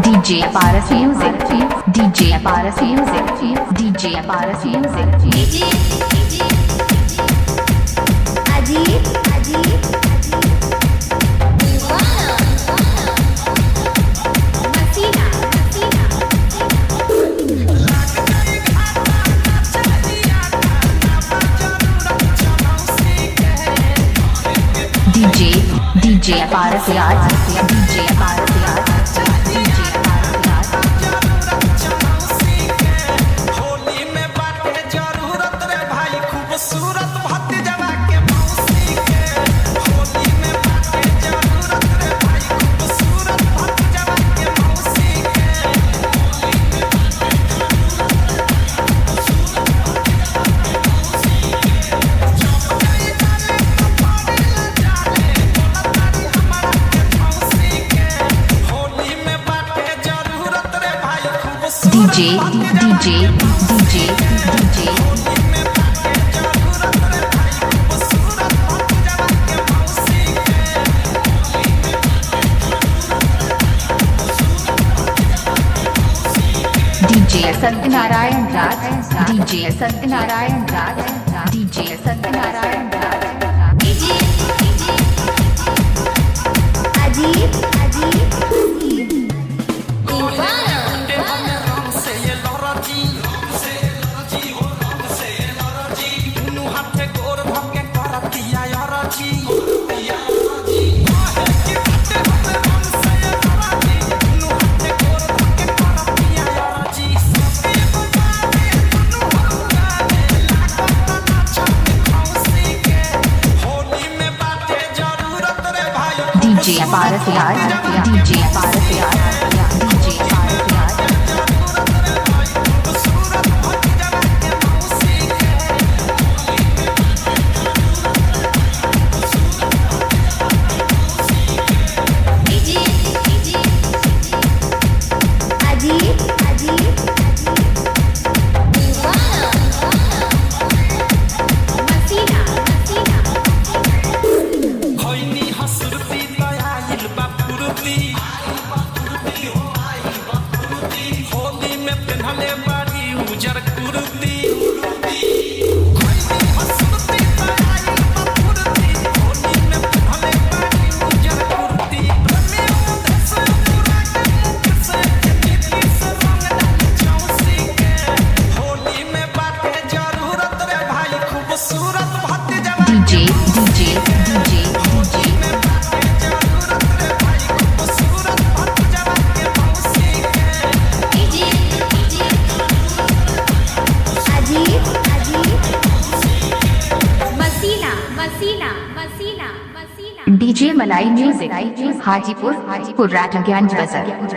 DJ Paras Music, DJ Paras Music, DJ Paras Music, DJ Ajit, Masina, DJ Paras Yard, DJ Paras Yard, DJ Paras Yard. Holi में बाटे जरूरत रे भाई खूबसूरत भतीजवा के मौसी के। होली में बाटे जरूरत रे भाई खूबसूरत भतीजवा के मौसी के। होली में बाटे जरूरत रे भाई खूबसूरत DJ Satyanarayan Raj, DJ Satyanarayan Raj, DJ Satyanarayan Raj, DJ Ajit, DJ Paras Yard, DJ Paras Yard, DJ Paras Yard. Holi में पहनले बाड़ी उजर कुर्ती। होली में बाटे जरूरत रे भाई खूबसूरत भतीजवा DJ DJ Malai Music, Hajipur, Ratagyanj Bazar.